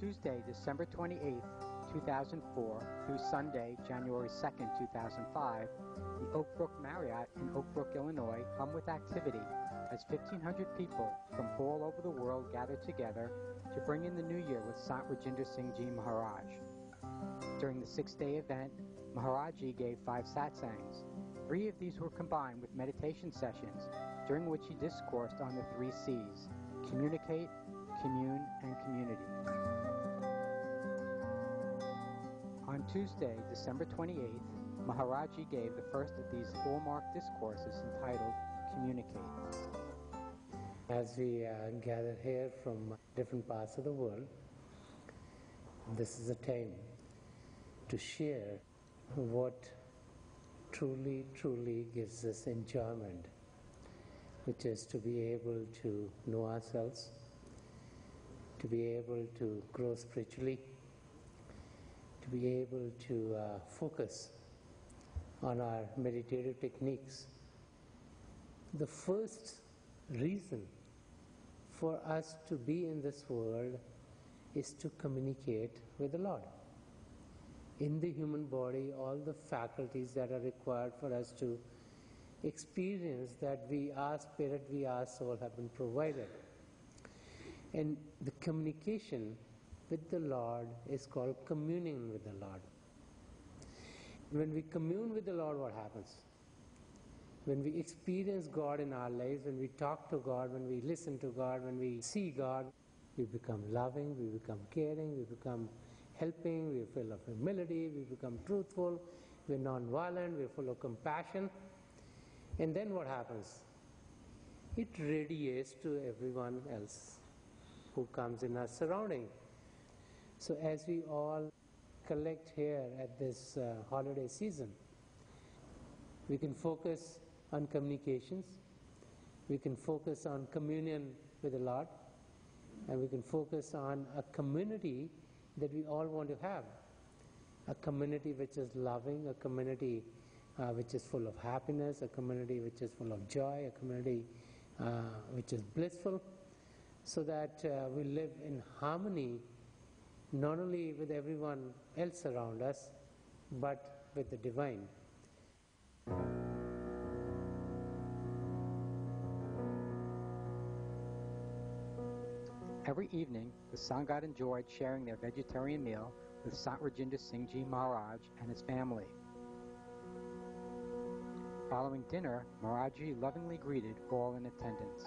Tuesday, December 28th, 2004 through Sunday, January 2nd, 2005, the Oak Brook Marriott in Oak Brook, Illinois hummed with activity as 1,500 people from all over the world gathered together to bring in the new year with Sant Rajinder Singh Ji Maharaj. During the 6-day event, Maharaj gave 5 satsangs. 3 of these were combined with meditation sessions, during which he discoursed on the 3 C's: communicate, commune, and community. On Tuesday, December 28th, Maharaji gave the first of these hallmark discourses entitled Communicate. As we gather here from different parts of the world, this is a time to share what truly gives us enjoyment, which is to be able to know ourselves, to be able to grow spiritually, to be able to focus on our meditative techniques. The first reason for us to be in this world is to communicate with the Lord. In the human body, all the faculties that are required for us to experience that we are spirit, we are soul, have been provided. And the communication with the Lord is called communing with the Lord. When we commune with the Lord, what happens? When we experience God in our lives, when we talk to God, when we listen to God, when we see God, we become loving, we become caring, we become helping, we are full of humility, we become truthful, we are non-violent, we are full of compassion. And then what happens? It radiates to everyone else who comes in our surrounding. So as we all collect here at this holiday season, we can focus on communications, we can focus on communion with the Lord, and we can focus on a community that we all want to have. A community which is loving, a community which is full of happiness, a community which is full of joy, a community which is blissful, so that we live in harmony not only with everyone else around us, but with the divine. Every evening, the Sangha enjoyed sharing their vegetarian meal with Sant Rajinder Singh Ji Maharaj and his family. Following dinner, Maharaji lovingly greeted all in attendance.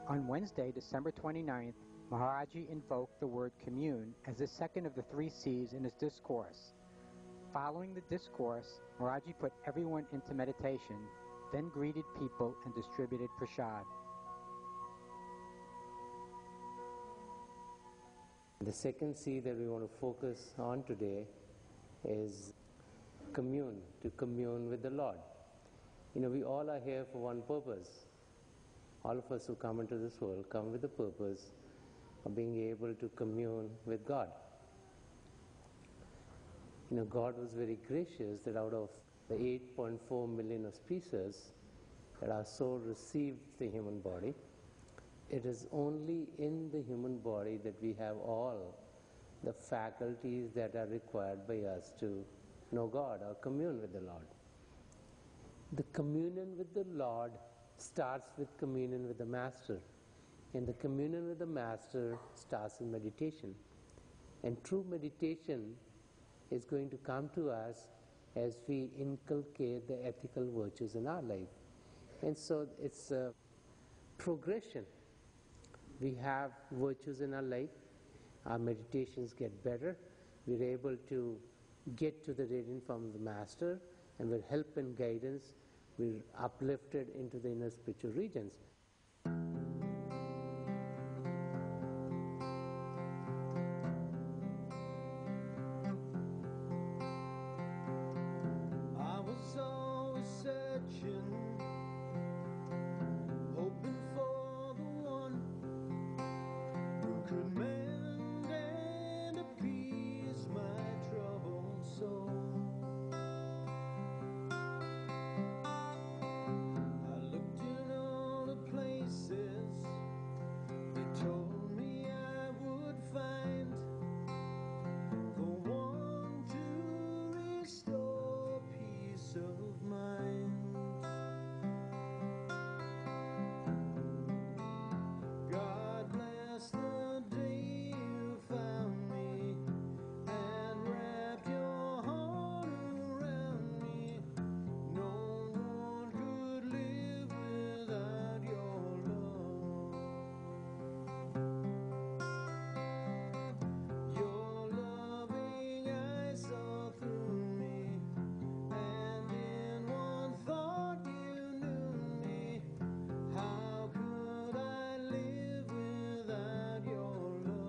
On Wednesday, December 29th, Maharaji invoked the word commune as the second of the 3 C's in his discourse. Following the discourse, Maharaji put everyone into meditation, then greeted people and distributed prasad. The second C that we want to focus on today is commune, to commune with the Lord. You know, we all are here for one purpose. All of us who come into this world come with the purpose of being able to commune with God. You know, God was very gracious that out of the 8.4 million auspicious that our soul received the human body, it is only in the human body that we have all the faculties that are required by us to know God or commune with the Lord. The communion with the Lord starts with communion with the Master, and the communion with the Master starts in meditation. And true meditation is going to come to us as we inculcate the ethical virtues in our life. And so it's a progression. We have virtues in our life, our meditations get better, we're able to get to the radiant form of the Master, and with help and guidance, we're uplifted into the inner spiritual regions. I was always searching, hoping for the one who could mend and appease my troubled soul. I looked in all the places they told me I would find the one to restore peace of mind. God bless the day you found me and wrapped your heart around me. No one could live without your love. Your loving eyes saw through me, and in one thought you knew me. How could I live without your love?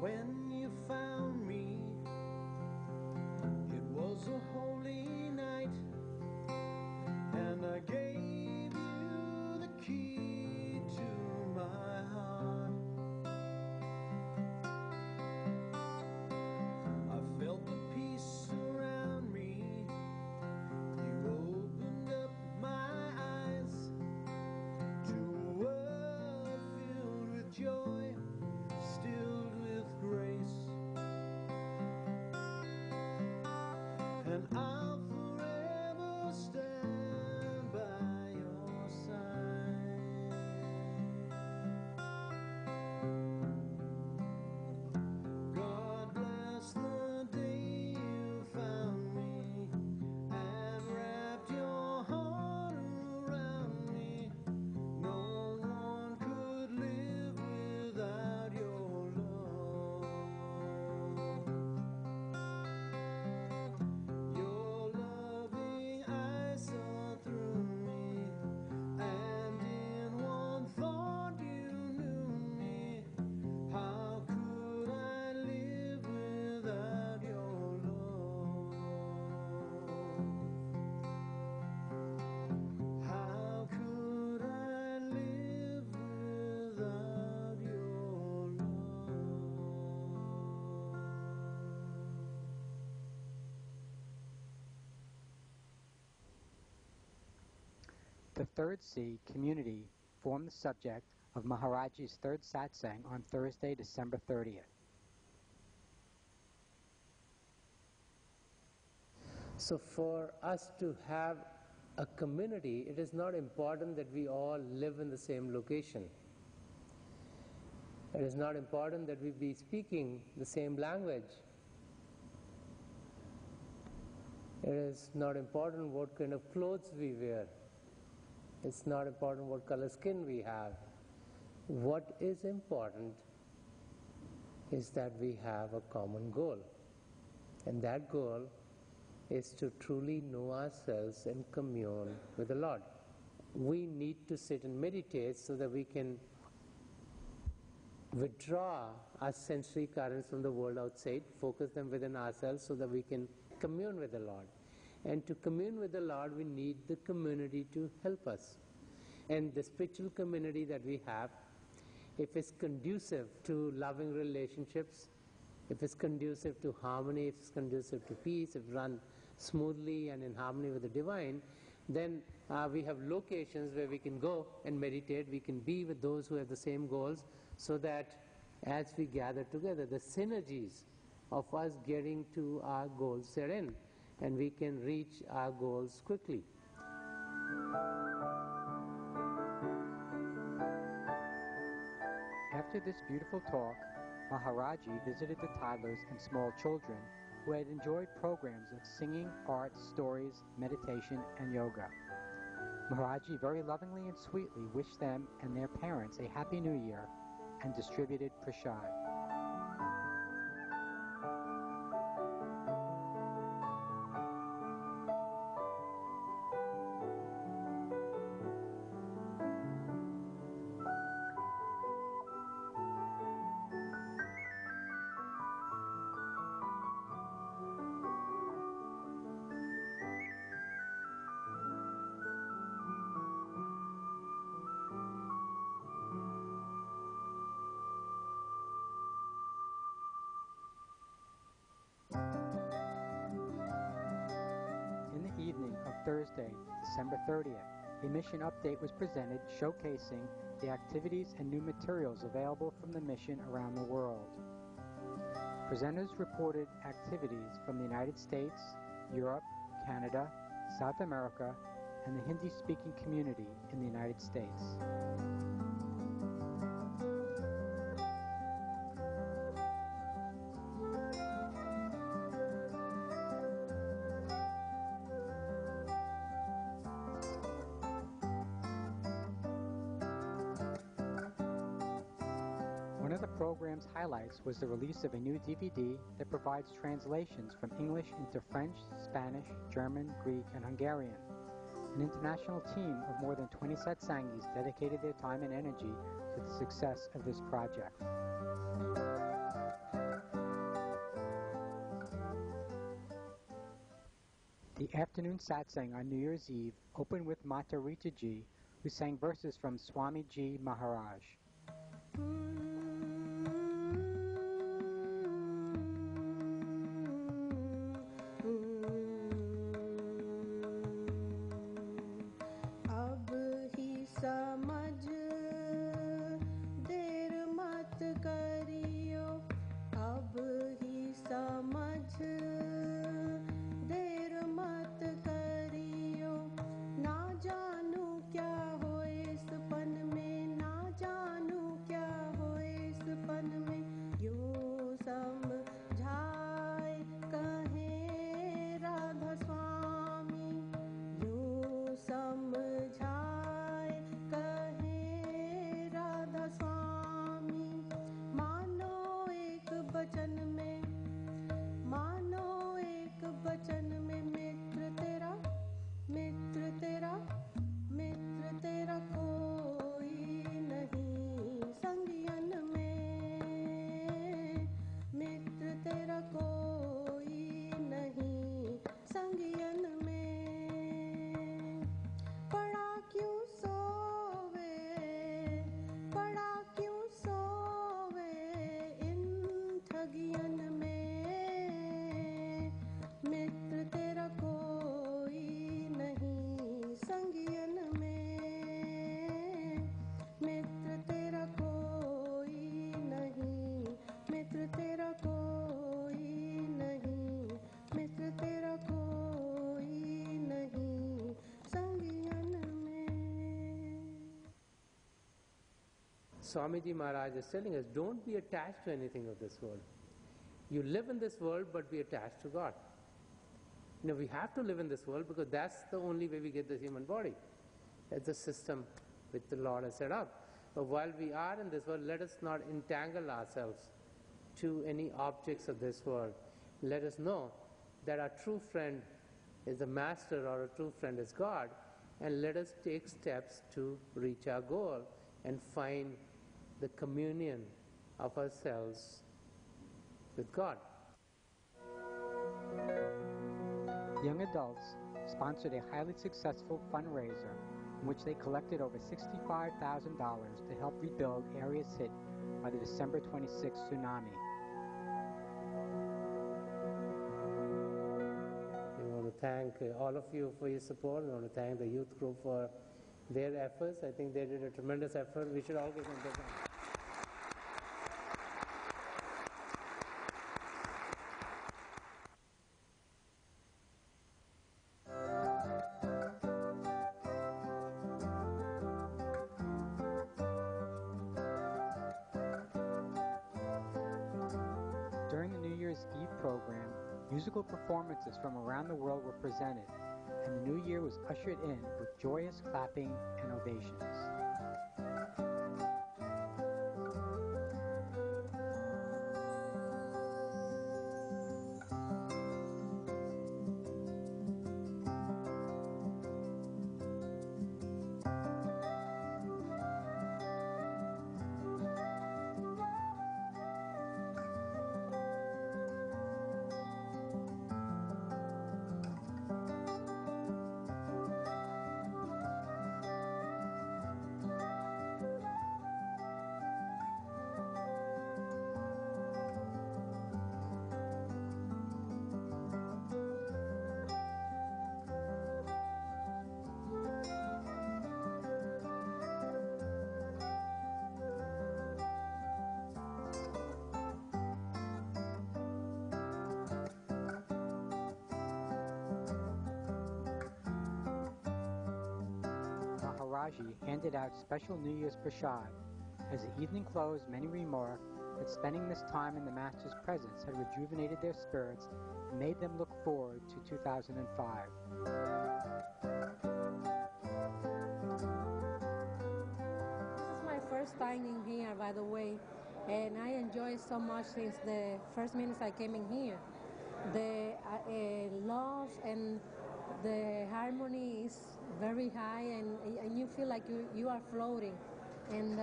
When you found me, it was a holy night, and I gave you the key to my heart. I felt the peace around me. You opened up my eyes to a world filled with joy, stilled with grace. And I'll forever stand by your side. God bless the day you found me and wrapped your heart around me. No one could live without your love. Your loving eyes saw through me, and in one thought you knew me. How could I live without your love? How could I live without your love? The third C, community, formed the subject of Maharaj's third satsang on Thursday, December 30th. So for us to have a community, it is not important that we all live in the same location. It is not important that we be speaking the same language. It is not important what kind of clothes we wear. It's not important what color skin we have. What is important is that we have a common goal. And that goal is to truly know ourselves and commune with the Lord. We need to sit and meditate so that we can withdraw our sensory currents from the world outside, focus them within ourselves so that we can commune with the Lord. And to commune with the Lord, we need the community to help us. And the spiritual community that we have, if it's conducive to loving relationships, if it's conducive to harmony, if it's conducive to peace, if run smoothly and in harmony with the divine, then we have locations where we can go and meditate, we can be with those who have the same goals, so that as we gather together, the synergies of us getting to our goals therein, and we can reach our goals quickly. After this beautiful talk, Maharaji visited the toddlers and small children who had enjoyed programs of singing, art, stories, meditation, and yoga. Maharaji very lovingly and sweetly wished them and their parents a Happy New Year and distributed prasad. In the evening of Thursday, December 30th, a mission update was presented showcasing the activities and new materials available from the mission around the world. Presenters reported activities from the United States, Europe, Canada, South America, and the Hindi-speaking community in the United States. One of the program's highlights was the release of a new DVD that provides translations from English into French, Spanish, German, Greek, and Hungarian. An international team of more than 20 satsangis dedicated their time and energy to the success of this project. The afternoon satsang on New Year's Eve opened with Mata Rita Ji, who sang verses from Swami Ji Maharaj. Swamiji Maharaj is telling us, don't be attached to anything of this world. You live in this world, but be attached to God. We have to live in this world because that's the only way we get the human body. That's the system which the Lord has set up. But while we are in this world, let us not entangle ourselves to any objects of this world. Let us know that our true friend is the Master, or our true friend is God, and let us take steps to reach our goal and find the communion of ourselves with God. Young adults sponsored a highly successful fundraiser in which they collected over $65,000 to help rebuild areas hit by the December 26 tsunami. We want to thank all of you for your support. We want to thank the youth group for their efforts. I think they did a tremendous effort. We should all give them a hand. Musical performances from around the world were presented, and the new year was ushered in with joyous clapping and ovations. Maharaji handed out special New Year's prasad. As the evening closed, many remarked that spending this time in the Master's presence had rejuvenated their spirits and made them look forward to 2005. This is my first time in here, by the way, and I enjoy it so much since the first minutes I came in here. The love and the harmony is very high, and you feel like you are floating. And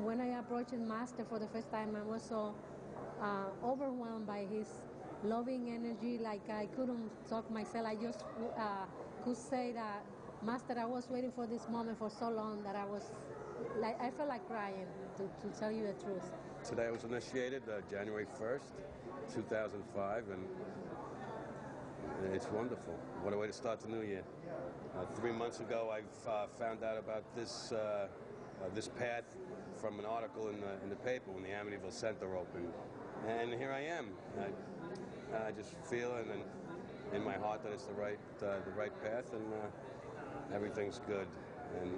when I approached the Master for the first time, I was so overwhelmed by his loving energy, like I couldn't talk myself. I just could say that, Master, I was waiting for this moment for so long that I felt like crying, to tell you the truth. Today I was initiated January 1st, 2005, and it's wonderful. What a way to start the new year. 3 months ago, I found out about this path from an article in the paper when the Amityville Center opened, and here I am. I just feel in my heart that it's the right path, and everything's good. And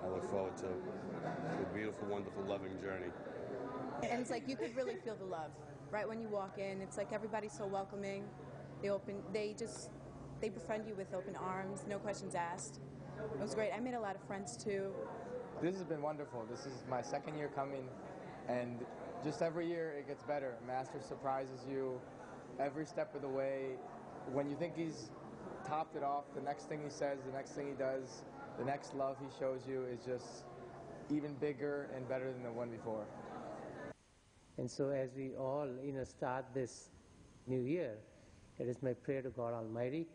I look forward to a beautiful, wonderful, loving journey. And it's like you could really feel the love right when you walk in. It's like everybody's so welcoming. They befriend you with open arms, no questions asked. It was great. I made a lot of friends too. This has been wonderful. This is my second year coming, and just every year it gets better. Master surprises you every step of the way. When you think he's topped it off, the next thing he says, the next thing he does, the next love he shows you is just even bigger and better than the one before. And so as we all start this new year, it is my prayer to God Almighty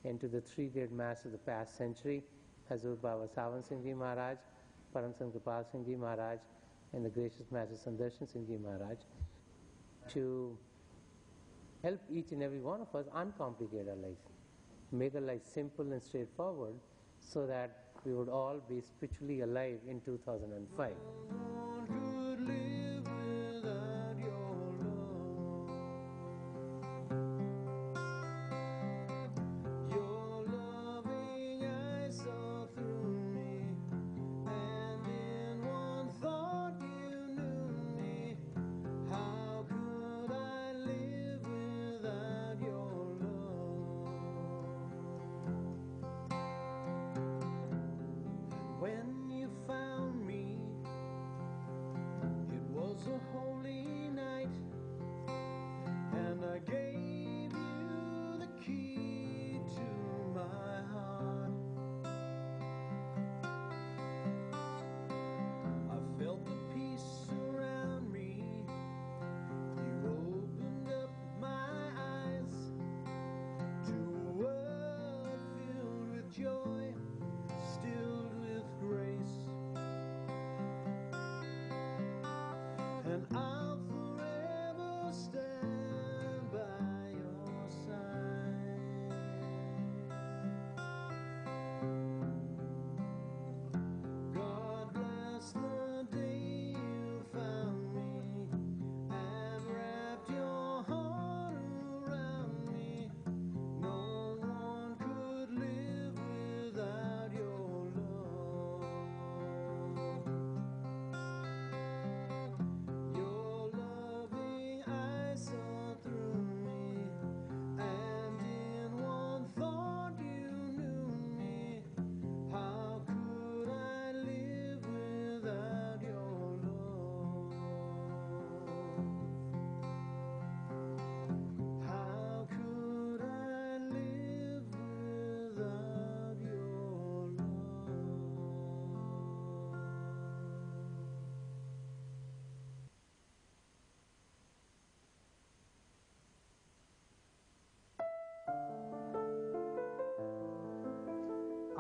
and to the three great masters of the past century, Hazur Baba Sawan Singh Ji Maharaj, Param Sant Kirpal Singh Ji Maharaj, and the gracious Master Sandarshan Singh Ji Maharaj, to help each and every one of us uncomplicate our life, make our life simple and straightforward, so that we would all be spiritually alive in 2005.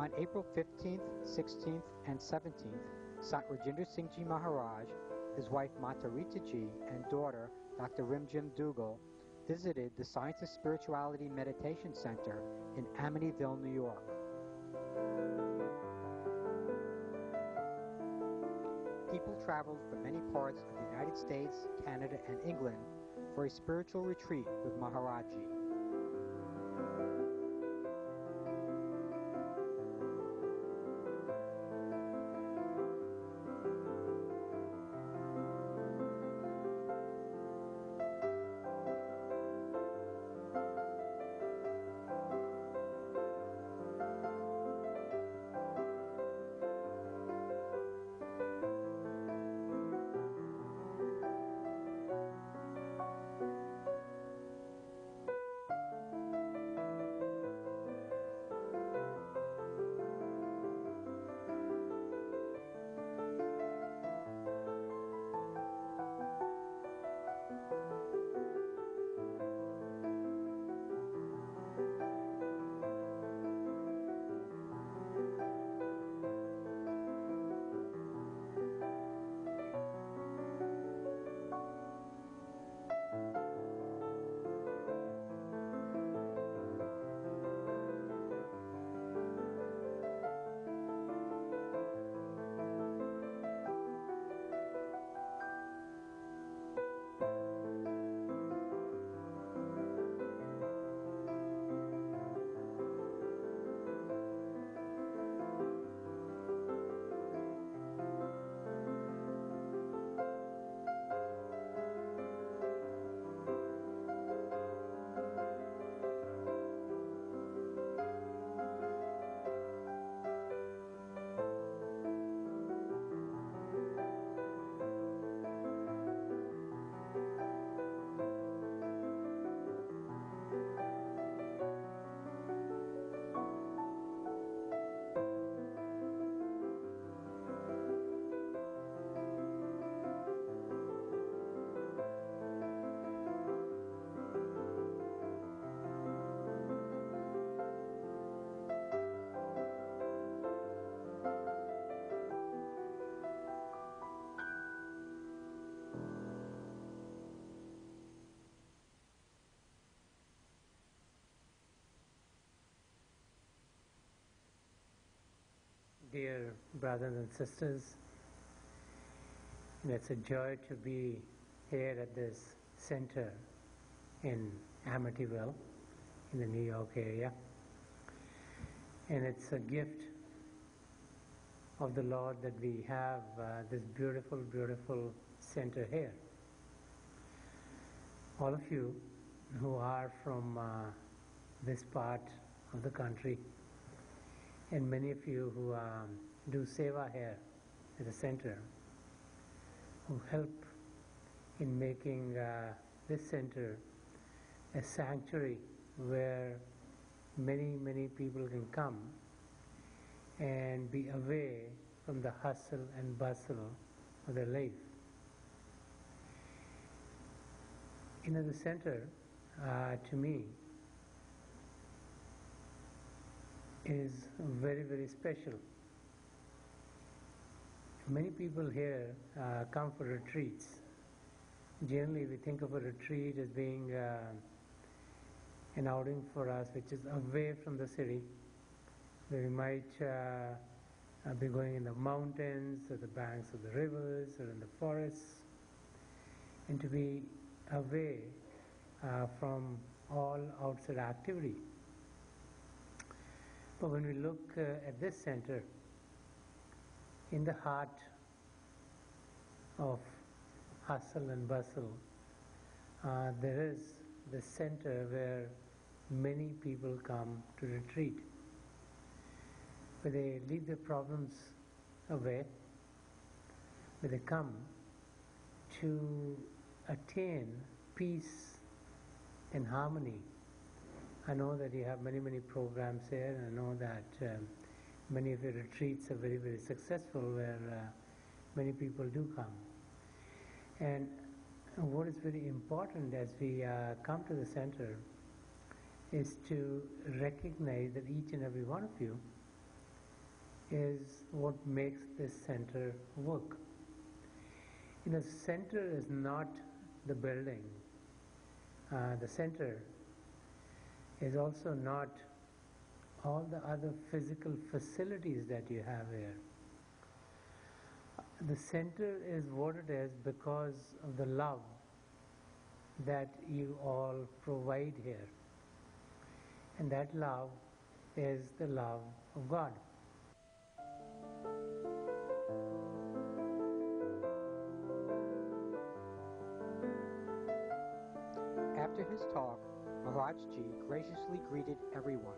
On April 15th, 16th, and 17th, Sant Rajinder Singh Ji Maharaj, his wife Mata Rita Ji, and daughter Dr. Rimjim Dougal visited the Science of Spirituality Meditation Center in Amityville, New York. People traveled from many parts of the United States, Canada, and England for a spiritual retreat with Maharaj Ji. Dear brothers and sisters, it's a joy to be here at this center in Amityville, in the New York area. And it's a gift of the Lord that we have this beautiful, beautiful center here. All of you who are from this part of the country, and many of you who do seva here at the center, who help in making this center a sanctuary where many, many people can come and be away from the hustle and bustle of their life. You know, the center, to me, is very, very special. Many people here come for retreats. Generally, we think of a retreat as being an outing for us which is away from the city, where we might be going in the mountains, or the banks of the rivers, or in the forests, and to be away from all outside activity. But when we look at this center, in the heart of hustle and bustle, there is the center where many people come to retreat, where they leave their problems away, where they come to attain peace and harmony. I know that you have many, many programs here, and I know that many of your retreats are very, very successful, where many people do come. And what is very important as we come to the center is to recognize that each and every one of you is what makes this center work. The center is not the building. The center is also not all the other physical facilities that you have here. The center is what it is because of the love that you all provide here. And that love is the love of God. After his talk, Maharaj Ji graciously greeted everyone.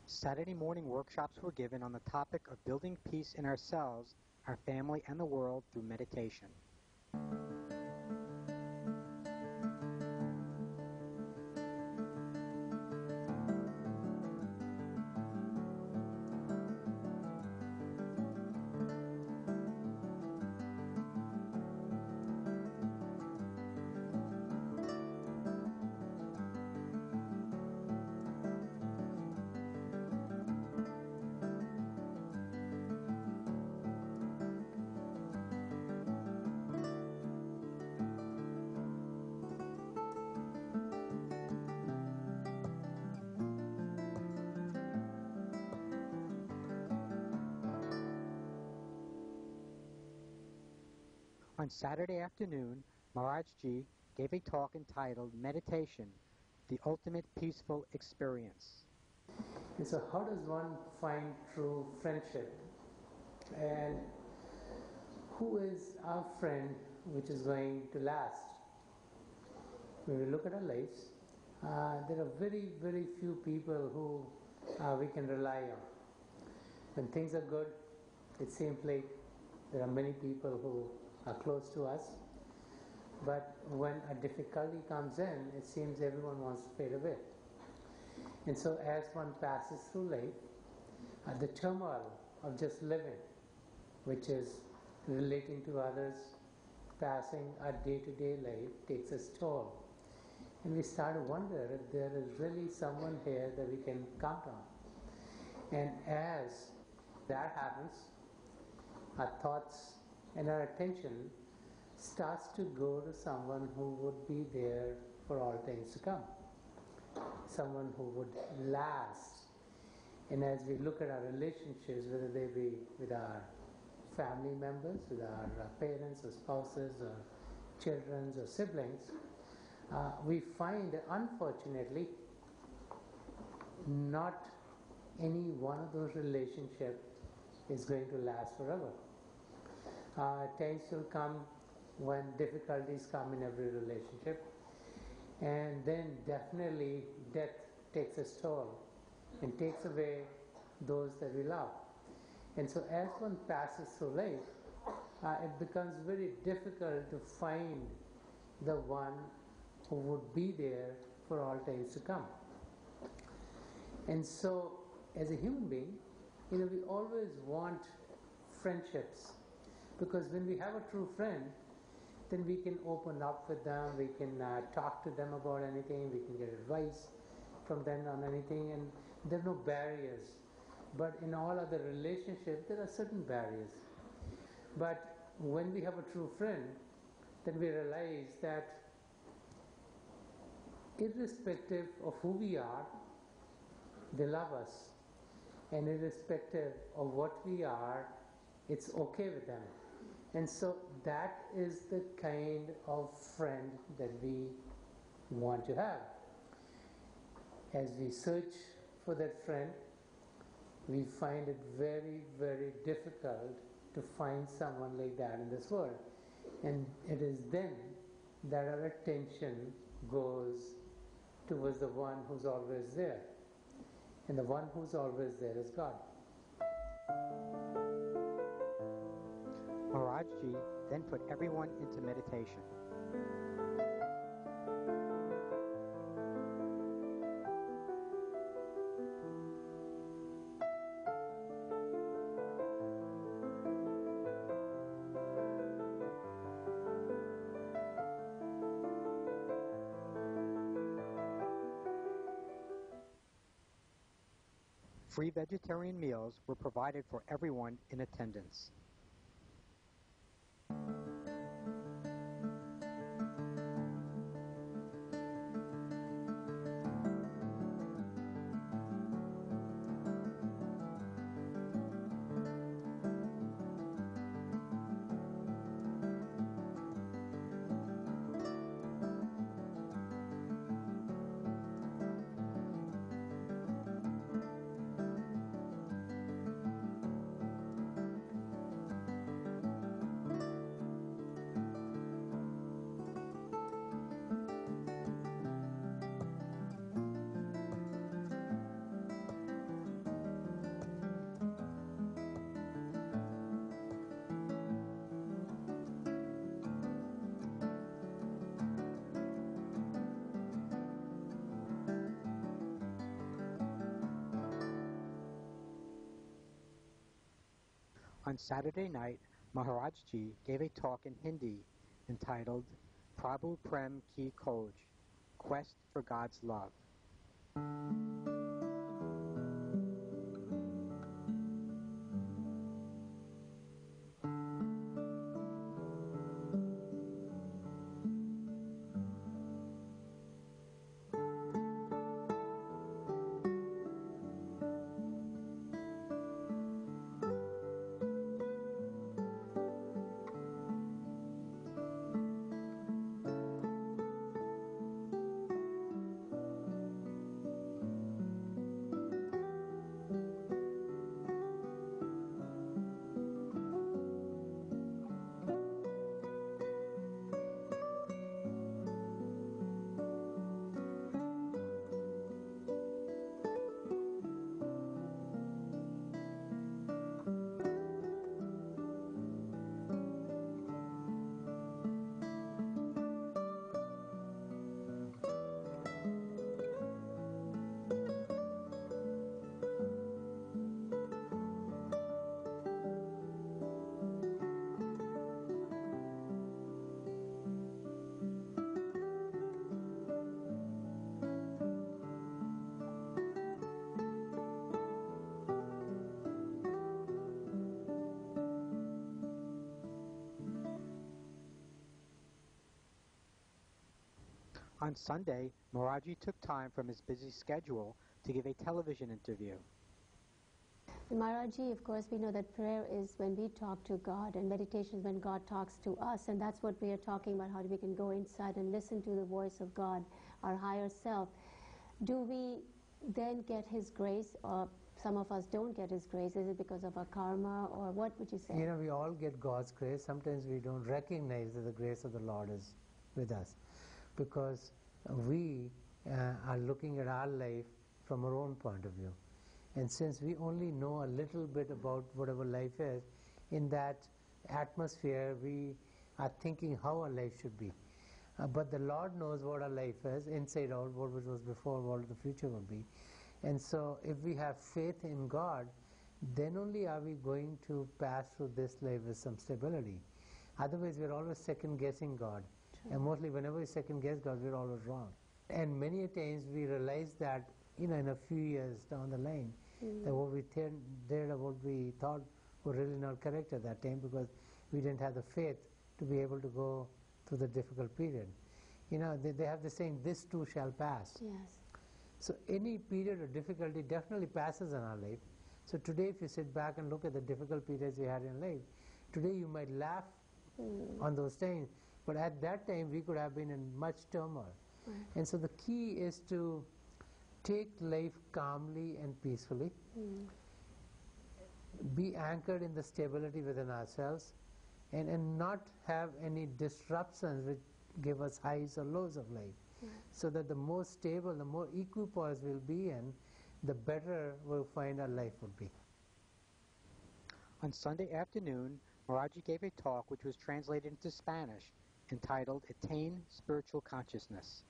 Saturday morning workshops were given on the topic of building peace in ourselves, our family, and the world through meditation. On Saturday afternoon, Maharaj Ji gave a talk entitled Meditation, the Ultimate Peaceful Experience. And so how does one find true friendship? And who is our friend which is going to last? When we look at our lives, there are very, very few people who we can rely on. When things are good, it seems like there are many people who are close to us. But when a difficulty comes in, it seems everyone wants to fade away. And so as one passes through life, the turmoil of just living, which is relating to others, passing our day-to-day life, takes its toll. And we start to wonder if there is really someone here that we can count on. And as that happens, our thoughts and our attention starts to go to someone who would be there for all things to come. Someone who would last. And as we look at our relationships, whether they be with our family members, with our parents or spouses or children or siblings, we find that unfortunately not any one of those relationships is going to last forever. Times will come when difficulties come in every relationship, and then definitely death takes its toll and takes away those that we love. And so as one passes through life, it becomes very difficult to find the one who would be there for all times to come. And so, as a human being, we always want friendships, because when we have a true friend, then we can open up with them, we can talk to them about anything, we can get advice from them on anything, and there are no barriers. But in all other relationships, there are certain barriers. But when we have a true friend, then we realize that irrespective of who we are, they love us. And irrespective of what we are, it's okay with them. And so that is the kind of friend that we want to have. As we search for that friend, we find it very, very difficult to find someone like that in this world. And it is then that our attention goes towards the one who's always there. And the one who's always there is God. Maharaj Ji then put everyone into meditation. Free vegetarian meals were provided for everyone in attendance. On Saturday night, Maharaj Ji gave a talk in Hindi entitled Prabhu Prem Ki Khoj, Quest for God's Love. On Sunday, Maharaj Ji took time from his busy schedule to give a television interview. Maharaj Ji, of course, we know that prayer is when we talk to God, and meditation is when God talks to us, and that's what we are talking about, how we can go inside and listen to the voice of God, our higher self. Do we then get His grace, or some of us don't get His grace? Is it because of our karma, or what would you say? We all get God's grace. Sometimes we don't recognize that the grace of the Lord is with us, because we are looking at our life from our own point of view. And since we only know a little bit about whatever life is, in that atmosphere, we are thinking how our life should be. But the Lord knows what our life is, inside out, what it was before, what the future will be. And so if we have faith in God, then only are we going to pass through this life with some stability. Otherwise, we're always second-guessing God. True. And mostly whenever we second-guess God, we're always wrong. And many a times we realize that, in a few years down the line, that what we did or what we thought were really not correct at that time, because we didn't have the faith to be able to go through the difficult period. They have the saying, this too shall pass. Yes. So any period of difficulty definitely passes in our life. So today, if you sit back and look at the difficult periods we had in life, today you might laugh on those times, but at that time we could have been in much turmoil. Right. And so the key is to take life calmly and peacefully, be anchored in the stability within ourselves, and not have any disruptions which give us highs or lows of life. So that the more stable, the more equipoise we'll be in, the better we'll find our life would be. On Sunday afternoon, Maharaj gave a talk which was translated into Spanish, entitled Attain Spiritual Consciousness.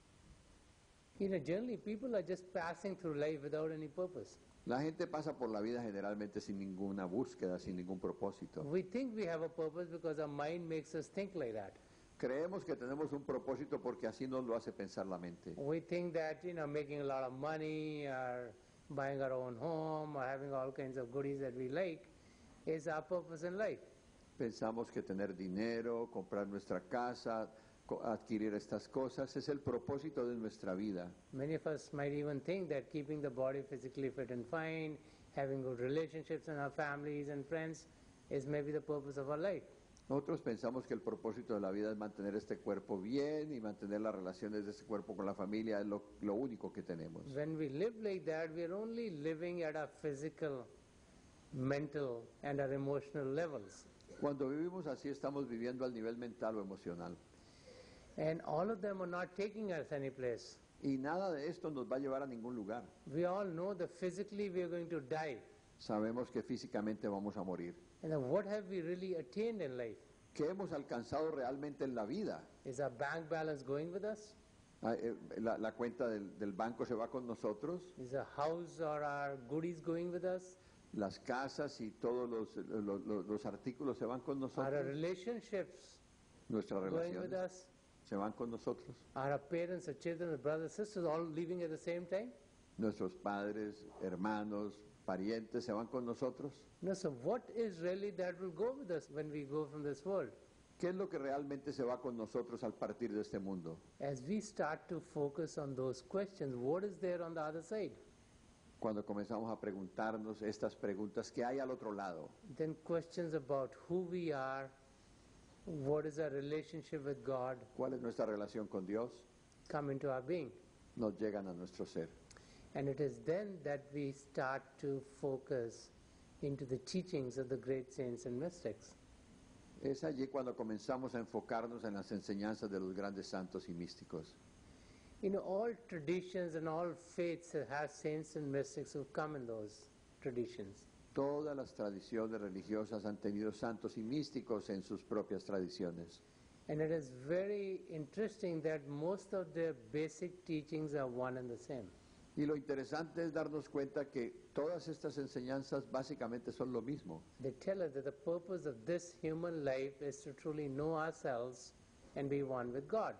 Generally people are just passing through life without any purpose. La gente pasa por la vida generalmente sin ninguna búsqueda, sin ningún propósito. We think we have a purpose because our mind makes us think like that. Creemos que tenemos un propósito porque así nos lo hace pensar la mente. We think that, making a lot of money or buying our own home or having all kinds of goodies that we like is our purpose in life. Pensamos que tener dinero, comprar nuestra casa, adquirir estas cosas es el propósito de nuestra vida. Many of us might even think that keeping the body physically fit and fine, having good relationships in our families and friends is maybe the purpose of our life. Nosotros pensamos que el propósito de la vida es mantener este cuerpo bien y mantener las relaciones de este cuerpo con la familia, es lo único que tenemos. When we live like that, we are only living at our physical, mental and our emotional levels. Cuando vivimos así, estamos viviendo al nivel mental o emocional. And all of them are not taking us any place. Y nada de esto nos va a llevar a ningún lugar. We all know that physically we are going to die. Sabemos que físicamente vamos a morir. And then what have we really attained in life? ¿Qué hemos alcanzado realmente en la vida? Is our bank balance going with us? La cuenta del banco se va con nosotros. Is our house or our goodies going with us? Las casas y todos los artículos se van con nosotros. Are our relationships Nuestras going with relaciones us? se van con nosotros. Are our parents, our children, our brothers, sisters all living at the same time? Nuestros padres, hermanos, parientes se van con nosotros. No, so what is really that will go with us when we go from this world? ¿Qué es lo que realmente se va con nosotros al partir de este mundo? As we start to focus on those questions, what is there on the other side? Cuando comenzamos a preguntarnos estas preguntas, ¿qué hay al otro lado? Then questions about who we are, what is our relationship with God, ¿Cuál es nuestra relación con Dios? come into our being. Nos llegan a nuestro ser. And it is then that we start to focus into the teachings of the great saints and mystics. Es allí cuando comenzamos a enfocarnos en las enseñanzas de los grandes santos y místicos. All traditions and all faiths have saints and mystics who come in those traditions. Todas las tradiciones religiosas han tenido santos y místicos en sus propias tradiciones. And it is very interesting that most of their basic teachings are one and the same. Y lo interesante es darnos cuenta que todas estas enseñanzas básicamente son lo mismo. They tell us that the purpose of this human life is to truly know ourselves and be one with God.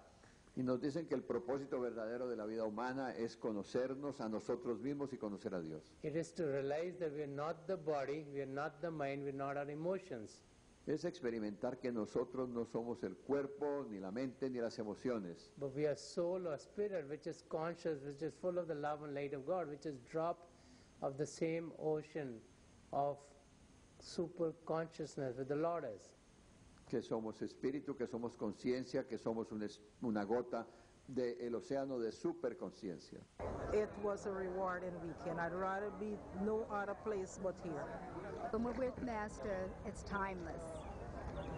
Y nos dicen que el propósito verdadero de la vida humana es conocernos a nosotros mismos y conocer a Dios. It is to realize that we are not the body, we are not the mind, we are not our emotions. Es experimentar que nosotros no somos el cuerpo, ni la mente, ni las emociones. But we are soul or spirit, which is conscious, which is full of the love and light of God, which is drop of the same ocean of super consciousness with the Lord is. Que somos espíritu, que somos conciencia, que somos una gota del océano de superconciencia. It was a rewarding weekend. I'd rather be no other place but here. When we're with Master, it's timeless.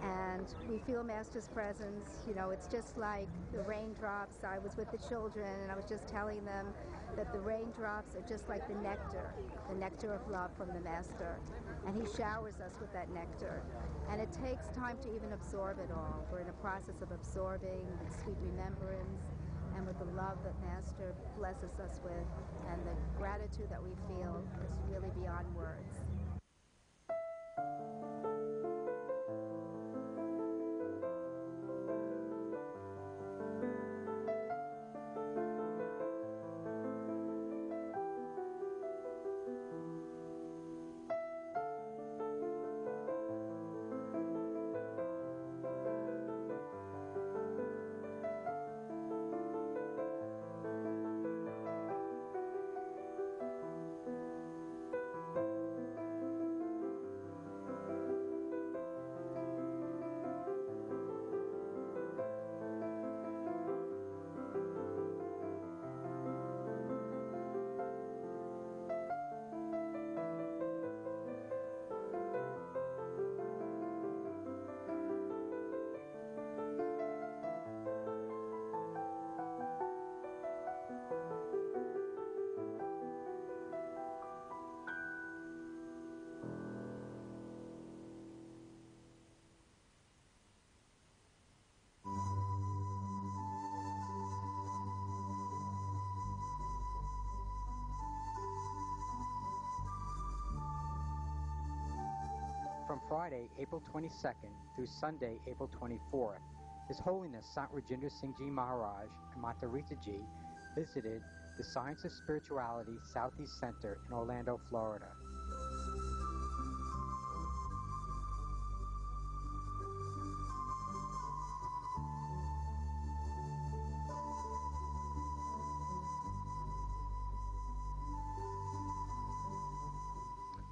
And and we feel Master's presence. You know, it's just like the raindrops. I was with the children, and I was just telling them that the raindrops are just like the nectar of love from the Master. And he showers us with that nectar. And it takes time to even absorb it all. We're in a process of absorbing with sweet remembrance and with the love that Master blesses us with, and the gratitude that we feel is really beyond words. From Friday, April 22nd through Sunday, April 24th, His Holiness Sant Rajinder Singh Ji Maharaj and Mata Rita Ji visited the Science of Spirituality Southeast Center in Orlando, Florida.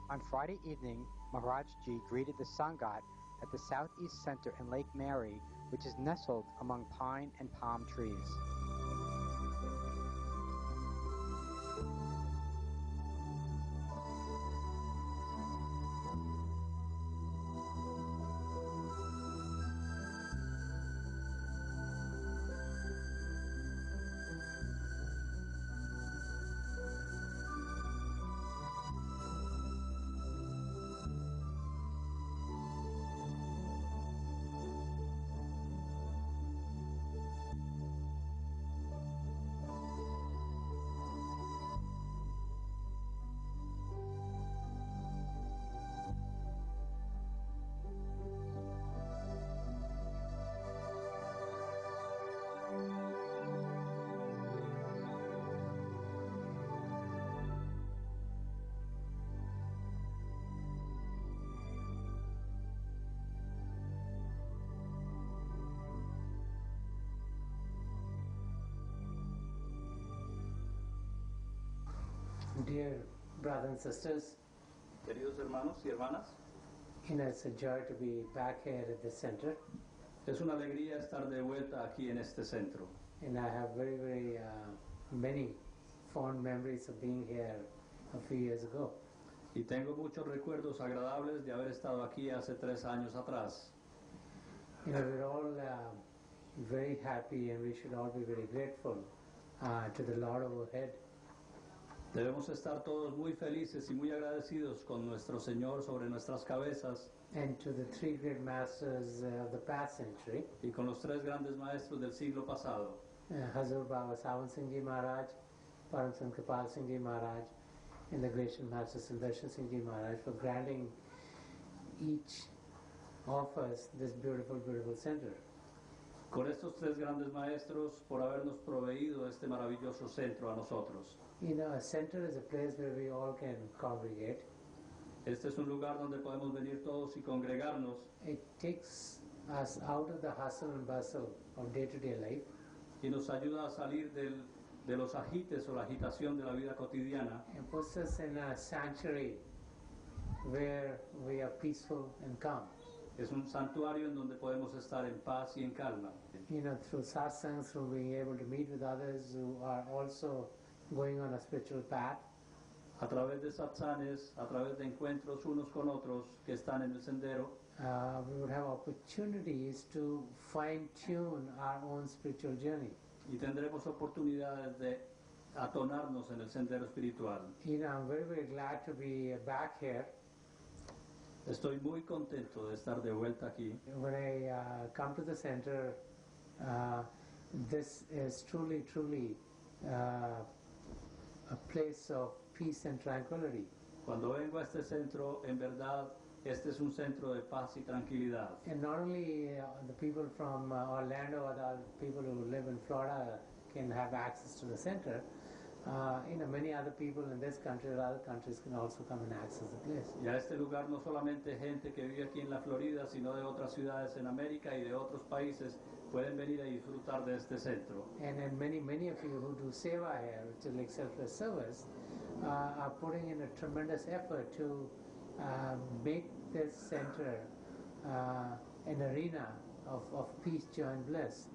On Friday evening, Maharaj Ji greeted the Sangat at the Southeast Center in Lake Mary, which is nestled among pine and palm trees. Dear brothers and sisters, queridos hermanos y hermanas, it's a joy to be back here at the center. Es una alegría estar de vuelta aquí en este centro. And I have very many fond memories of being here a few years ago. Y tengo muchos recuerdos agradables de haber estado aquí hace 3 años atrás. We're all very happy, and we should all be very grateful to the Lord overhead. Debemos estar todos muy felices y muy agradecidos con nuestro Señor sobre nuestras cabezas. And to the 3 great masters of the past century. Y con los 3 grandes maestros del siglo pasado. Hazur Baba Sawan Singh Ji Maharaj, Param Sant Kirpal Singh Ji Maharaj, and the gracious Master Sudarshan Singh Ji Maharaj for granting each of us this beautiful, beautiful center. Con estos 3 grandes maestros por habernos proveído este maravilloso centro a nosotros. A center is a place where we all can congregate. Este es un lugar donde podemos venir todos y congregarnos. It takes us out of the hustle and bustle of day-to-day life. Y nos ayuda a salir de los agites o la agitación de la vida cotidiana. And puts us in a sanctuary where we are peaceful and calm. Es un santuario en donde podemos estar en paz y en calma. Through satsang, through being able to meet with others who are also going on a spiritual path. A través de satsanes, a través de encuentros unos con otros que están en el sendero. we would have opportunities to fine-tune our own spiritual journey. Y tendremos oportunidades de atonarnos en el sendero espiritual. You know, I'm very, very glad to be back here. Estoy muy contento de estar de vuelta aquí. When I come to the center, this is truly, truly a place of peace and tranquility. Cuando vengo a este centro, en verdad, este es un centro de paz y tranquilidad. And not only the people from Orlando or the people who live in Florida can have access to the center, many other people in this country or other countries can also come and access the place. Y a este lugar no solamente gente que vive aquí en la Florida, sino de otras ciudades en América y de otros países pueden venir a disfrutar de este centro. And many of you who do seva here, which is like selfless service, are putting in a tremendous effort to make this center an arena of peace, joy, and bliss.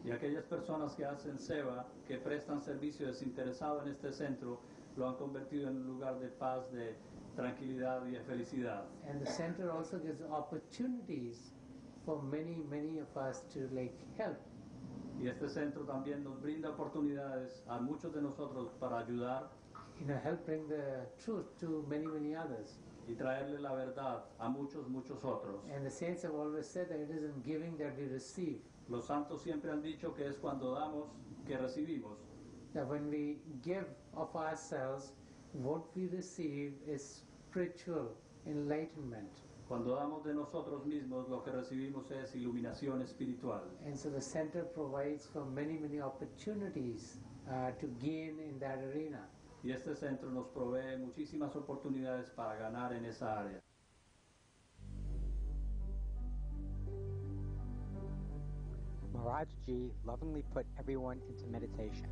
Y aquellas personas que hacen seva, que prestan servicio desinteresado en este centro, lo han convertido en un lugar de paz, de tranquilidad y de felicidad. And the center also gives opportunities for many of us to help. Y este centro también nos brinda oportunidades a muchos de nosotros para ayudar. Help bring the truth to many others. Y traerle la verdad a muchos otros. And the saints have always said that it is in giving that we receive. Los santos siempre han dicho que es cuando damos que recibimos. That when we give of ourselves, what we receive is spiritual enlightenment. Cuando damos de nosotros mismos, lo que recibimos es iluminación espiritual. And so the center provides for many opportunities to gain in that arena. Y este centro nos provee muchísimas oportunidades para ganar en esa área. Maharaj Ji lovingly put everyone into meditation.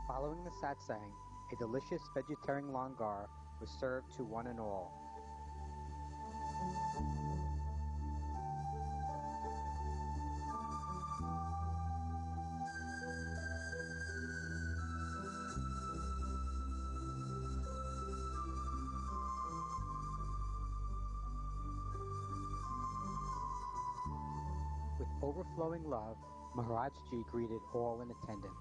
Following the satsang, a delicious vegetarian langar was served to one and all. With overflowing love, Maharaj Ji greeted all in attendance.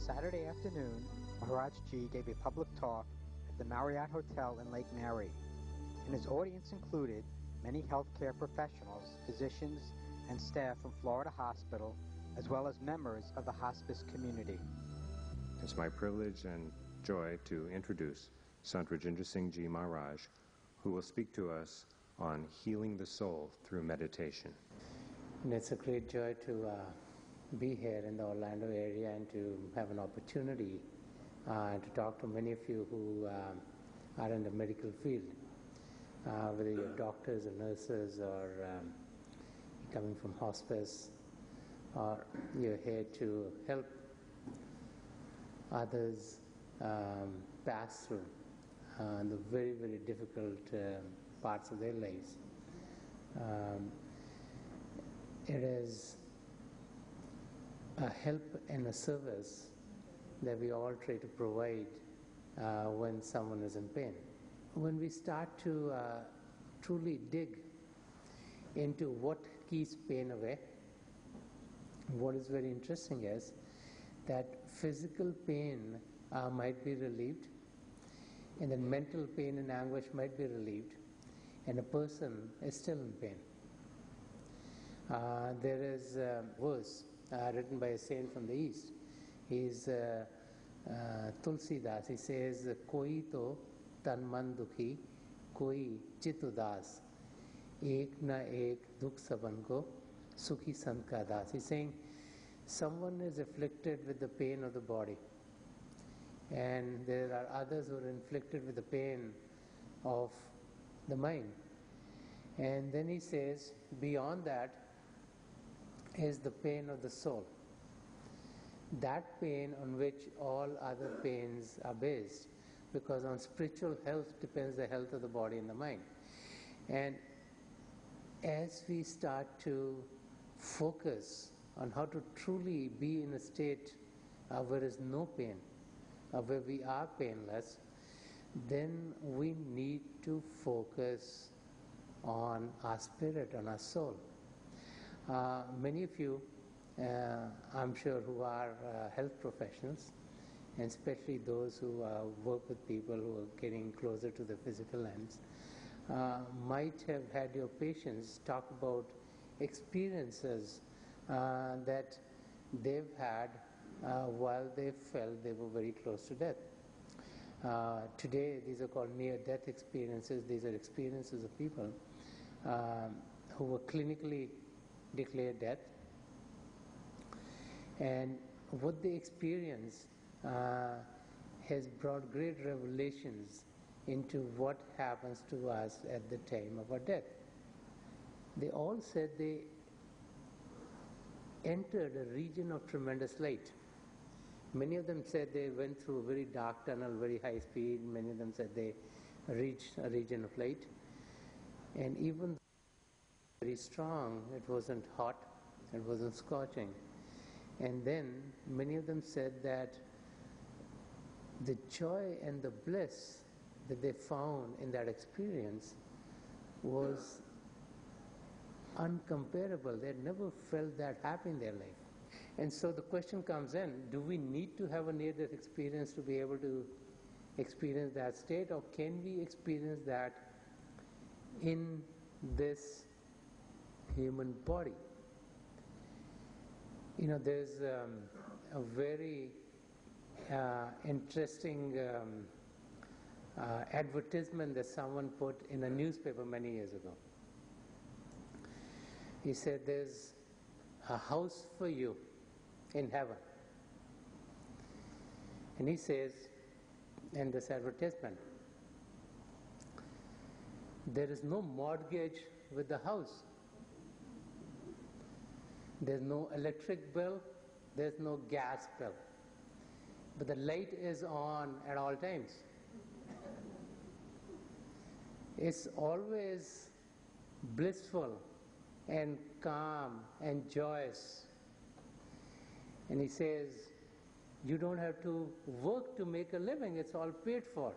Saturday afternoon, Maharaj Ji gave a public talk at the Marriott Hotel in Lake Mary, and his audience included many healthcare professionals, physicians, and staff from Florida Hospital, as well as members of the hospice community. It's my privilege and joy to introduce Sant Rajinder Singh Ji Maharaj, who will speak to us on healing the soul through meditation. And it's a great joy to be here in the Orlando area and to have an opportunity to talk to many of you who are in the medical field, whether you're doctors or nurses or you're coming from hospice, or you're here to help others pass through the very, very difficult parts of their lives. It is a help and a service that we all try to provide when someone is in pain. When we start to truly dig into what keeps pain away, what is very interesting is that physical pain might be relieved, and then mental pain and anguish might be relieved, and a person is still in pain. There is a verse written by a saint from the East. He's Tulsidas. He says, "Koi to tan man dukhi, koi chit udas, ek na ek dukh saban ko, sukhi sant ka das." He's saying, someone is afflicted with the pain of the body, and there are others who are inflicted with the pain of the mind. And then he says, beyond that is the pain of the soul. That pain on which all other pains are based, because on spiritual health depends the health of the body and the mind. And as we start to focus on how to truly be in a state where there is no pain, where we are painless, then we need to focus on our spirit, on our soul. Many of you, I'm sure, who are health professionals, and especially those who work with people who are getting closer to the physical ends, might have had your patients talk about experiences that they've had while they felt they were very close to death. Today, these are called near-death experiences. These are experiences of people who were clinically declared dead, and what they experience has brought great revelations into what happens to us at the time of our death. They all said they entered a region of tremendous light. Many of them said they went through a very dark tunnel, very high speed. Many of them said they reached a region of light. And even though very strong, it wasn't hot, it wasn't scorching. And then many of them said that the joy and the bliss that they found in that experience was uncomparable. They had never felt that happy in their life. And so the question comes in, do we need to have a near-death experience to be able to experience that state, or can we experience that in this human body? You know, there's a very interesting advertisement that someone put in a newspaper many years ago. He said, there's a house for you in heaven. And he says in this advertisement, there is no mortgage with the house. There's no electric bill, there's no gas bill. But the light is on at all times. It's always blissful and calm and joyous. And he says, you don't have to work to make a living, it's all paid for.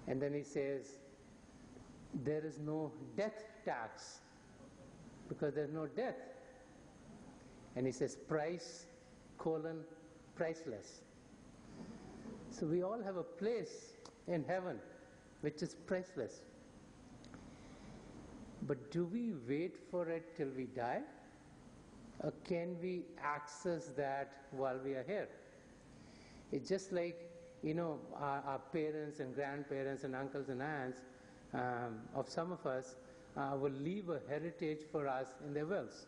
And then he says, there is no death tax, because there's no death. And he says, priceless. So we all have a place in heaven which is priceless. But do we wait for it till we die? Or can we access that while we are here? It's just like our parents and grandparents and uncles and aunts of some of us will leave a heritage for us in their wills.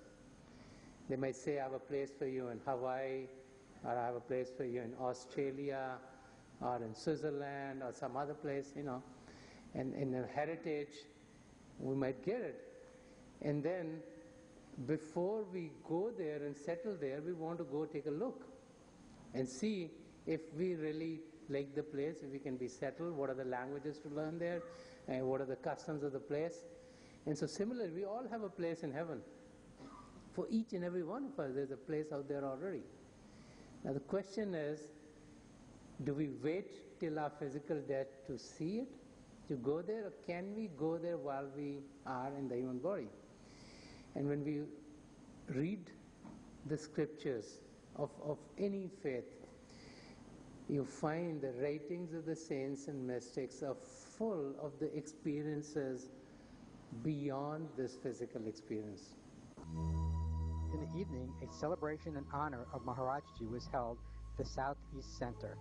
They might say, I have a place for you in Hawaii, or I have a place for you in Australia, or in Switzerland, or some other place, And in a heritage, we might get it. And then, before we go there and settle there, we want to go take a look and see if we really like the place, if we can be settled, what are the languages to learn there, and what are the customs of the place. And so similarly, we all have a place in heaven. For each and every one of us, there's a place out there already. Now the question is, do we wait till our physical death to see it, to go there, or can we go there while we are in the human body? And when we read the scriptures of any faith, you find the writings of the saints and mystics are full of the experiences beyond this physical experience. In the evening, a celebration in honor of Maharajji was held at the Southeast Center.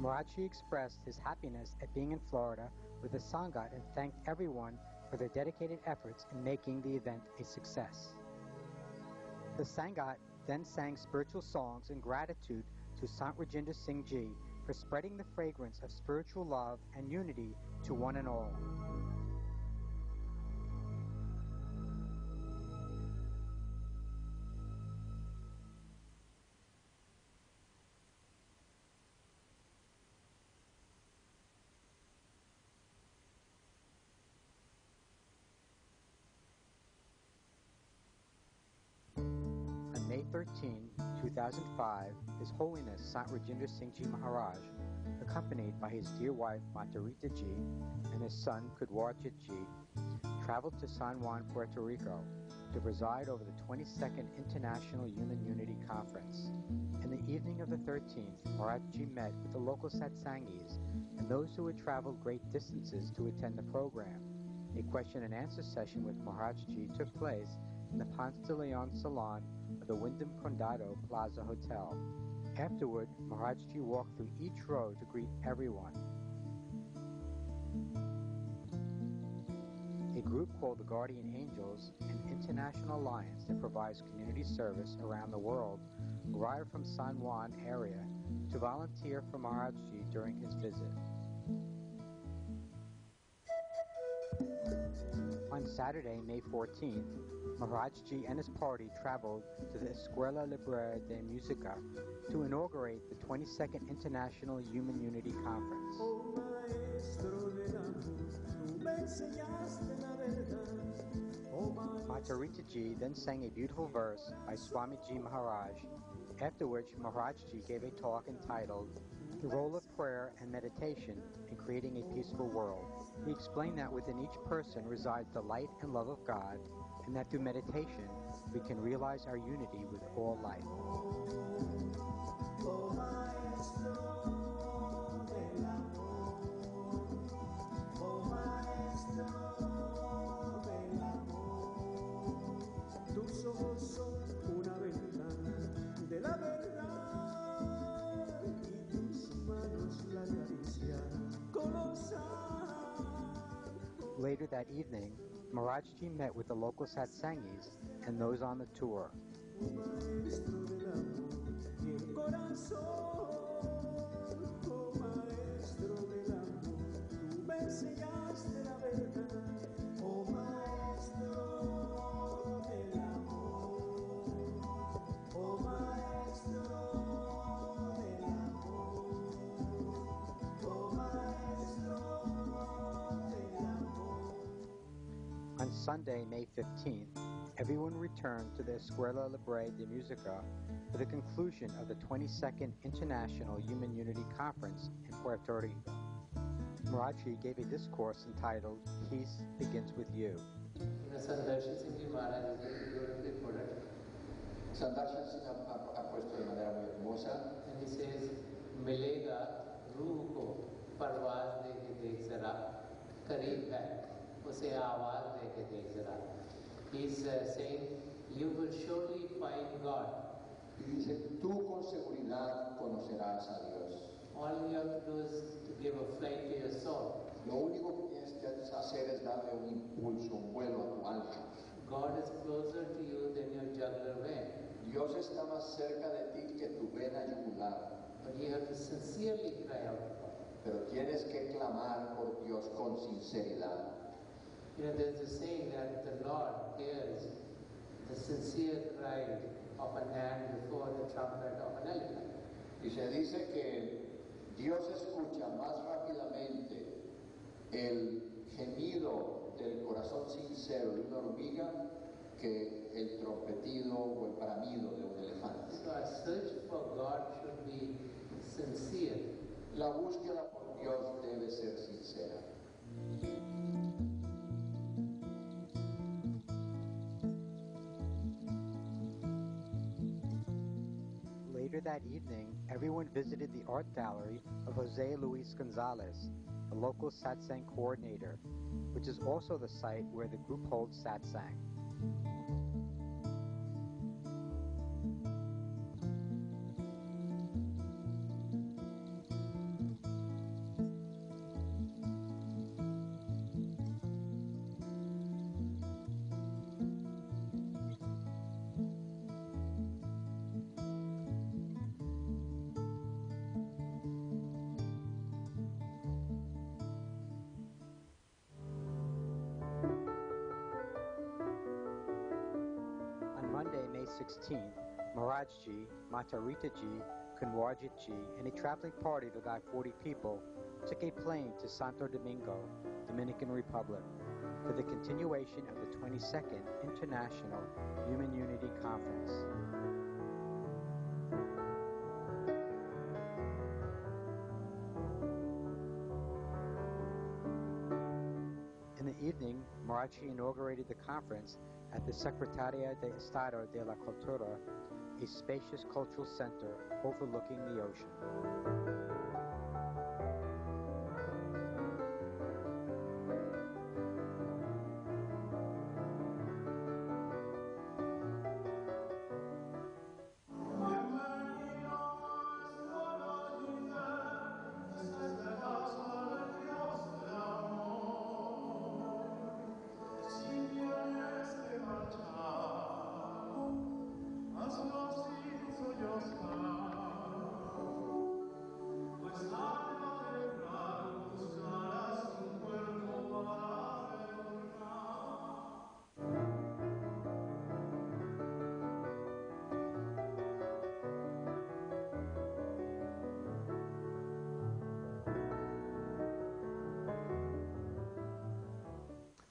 Maharajji expressed his happiness at being in Florida with the Sangat and thanked everyone for their dedicated efforts in making the event a success. The Sangat then sang spiritual songs in gratitude to Sant Rajinder Singh Ji for spreading the fragrance of spiritual love and unity to one and all. May 13, 2005, His Holiness Sant Rajinder Singh Ji Maharaj, accompanied by his dear wife Matarita Ji and his son Kudwarchit Ji, traveled to San Juan, Puerto Rico to preside over the 22nd International Human Unity Conference. In the evening of the 13th, Maharajji met with the local satsangis and those who had traveled great distances to attend the program. A question and answer session with Maharajji took place in the Ponce de Leon Salon of the Wyndham Condado Plaza Hotel. Afterward, Maharajji walked through each row to greet everyone. A group called the Guardian Angels, an international alliance that provides community service around the world, arrived from San Juan area to volunteer for Maharajji during his visit. On Saturday, May 14th, Maharajji and his party traveled to the Escuela Libre de Musica to inaugurate the 22nd International Human Unity Conference. Matarita Ji then sang a beautiful verse by Swamiji Maharaj, after which Maharajji gave a talk entitled The Role of Prayer and Meditation in Creating a Peaceful World. He explained that within each person resides the light and love of God, and that through meditation we can realize our unity with all life. Later that evening, Maharajji met with the local satsangis and those on the tour. On Sunday, May 15th, everyone returned to the Escuela Libre de Musica for the conclusion of the 22nd International Human Unity Conference in Puerto Rico. Maharajji gave a discourse entitled, Peace Begins With You. Sandarshan Singh Maharaj is very beautifully put it. Sandarshan Singh ha puesto de manera muy hermosa. And he says, Milega रूह को परवाज दे के देख जरा करीब है उसे आवाज दे के देख जरा. He's saying, you will surely find God. Y dice, tú con seguridad conocerás a Dios. All you have to do is to give a flight to your soul. Lo único que tienes que hacer es darle un impulso, un vuelo a tu alma. God is closer to you than your jugular vein. Dios está más cerca de ti que tu vena yugular. But you have to sincerely cry out to God. Pero tienes que clamar por Dios con sinceridad. You know, there's a saying that the Lord hears the sincere cry of an ant before the trumpet of an elephant. Y se dice que Dios escucha más rápidamente el gemido del corazón sincero de una hormiga que el trompetido o el bramido de un elefante. So our search for God should be sincere. La búsqueda por Dios debe ser sincera. Later that evening, everyone visited the art gallery of Jose Luis Gonzalez, the local satsang coordinator, which is also the site where the group holds satsang. Monday, May 16th, Maharaj Ji, Matarita Ji, Kanwarjit Ji, and a traveling party of about 40 people took a plane to Santo Domingo, Dominican Republic, for the continuation of the 22nd International Human Unity Conference. In the evening, Maharaj Ji inaugurated the conference at the Secretaría de Estado de la Cultura, a spacious cultural center overlooking the ocean.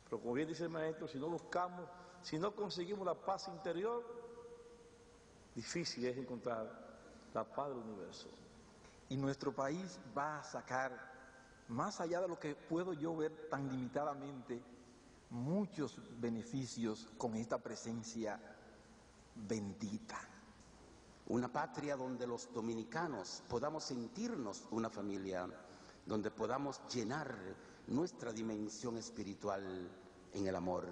Pero como bien dice el maestro, si no buscamos, si no conseguimos la paz interior, difícil es encontrar la paz del universo. Y nuestro país va a sacar, más allá de lo que puedo yo ver tan limitadamente, muchos beneficios con esta presencia bendita. Una patria donde los dominicanos podamos sentirnos una familia, donde podamos llenar nuestra dimensión espiritual en el amor.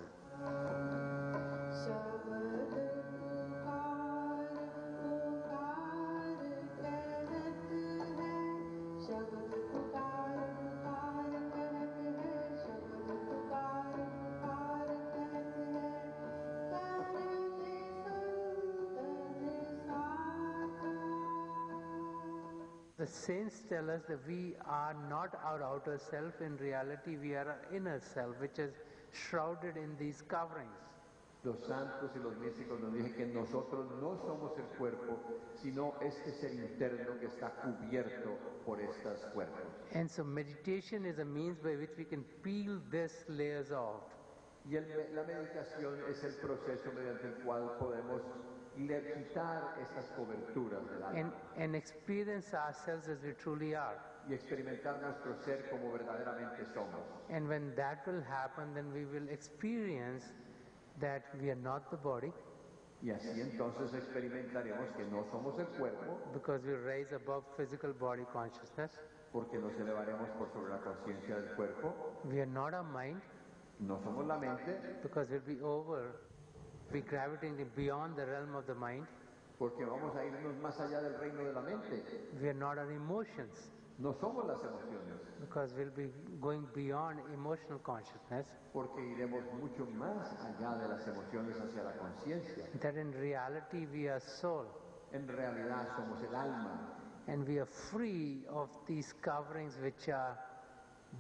The saints tell us that we are not our outer self. In reality, we are our inner self, which is shrouded in these coverings. Los santos y los místicos nos dicen que nosotros no somos el cuerpo, sino este ser interno que está cubierto por estos cuerpos. And so meditation is a means by which we can peel these layers off. Y la meditación es el proceso mediante el cual podemos quitar estas coberturas del alma. And experience ourselves as we truly are. Y experimentar nuestro ser como verdaderamente somos. And when that will happen, then we will experience that we are not the body. Y así entonces experimentaremos que no somos el cuerpo. Because we rise above physical body consciousness. Porque nos elevaremos por sobre la conciencia del cuerpo. We are not our mind. No somos la mente. Because we'll be gravitating beyond the realm of the mind. Porque vamos a irnos más allá del reino de la mente. We are not our emotions. No somos las emociones. Because we'll be going beyond emotional consciousness. Porque iremos mucho más allá de las emociones hacia la conciencia. That in reality we are soul. En realidad somos el alma. And we are free of these coverings which are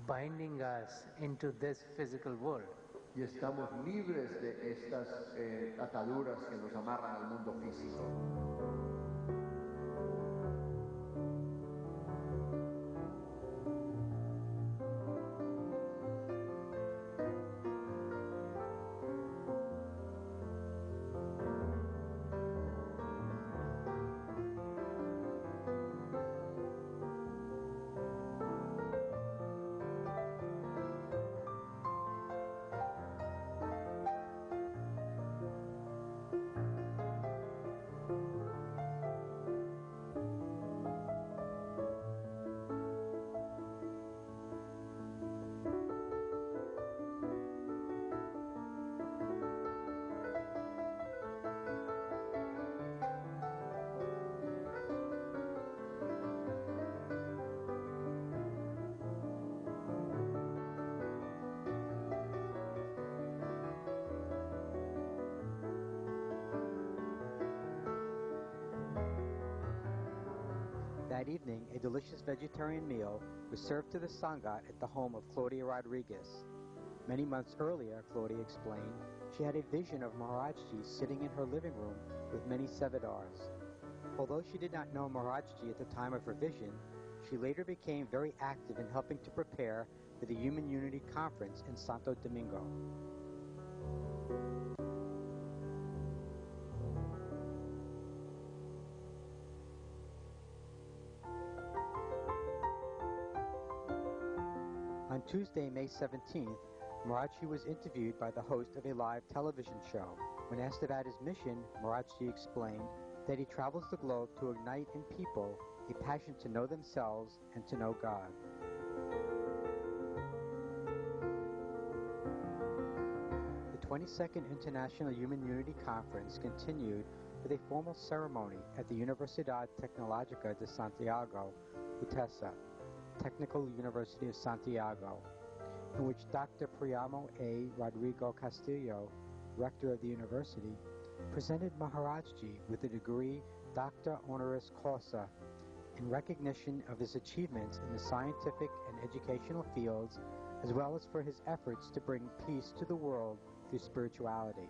binding us into this physical world. Y estamos libres de estas ataduras que nos amarran al mundo físico. That evening, a delicious vegetarian meal was served to the Sangha at the home of Claudia Rodriguez. Many months earlier, Claudia explained, she had a vision of Maharajji sitting in her living room with many Sevadars. Although she did not know Maharajji at the time of her vision, she later became very active in helping to prepare for the Human Unity Conference in Santo Domingo. On Tuesday, May 17th, Maharajji was interviewed by the host of a live television show. When asked about his mission, Maharajji explained that he travels the globe to ignite in people a passion to know themselves and to know God. The 22nd International Human Unity Conference continued with a formal ceremony at the Universidad Tecnológica de Santiago, UTESA, Technical University of Santiago, in which Dr. Priamo A. Rodrigo Castillo, rector of the university, presented Maharajji with the degree Doctor Honoris Causa in recognition of his achievements in the scientific and educational fields, as well as for his efforts to bring peace to the world through spirituality.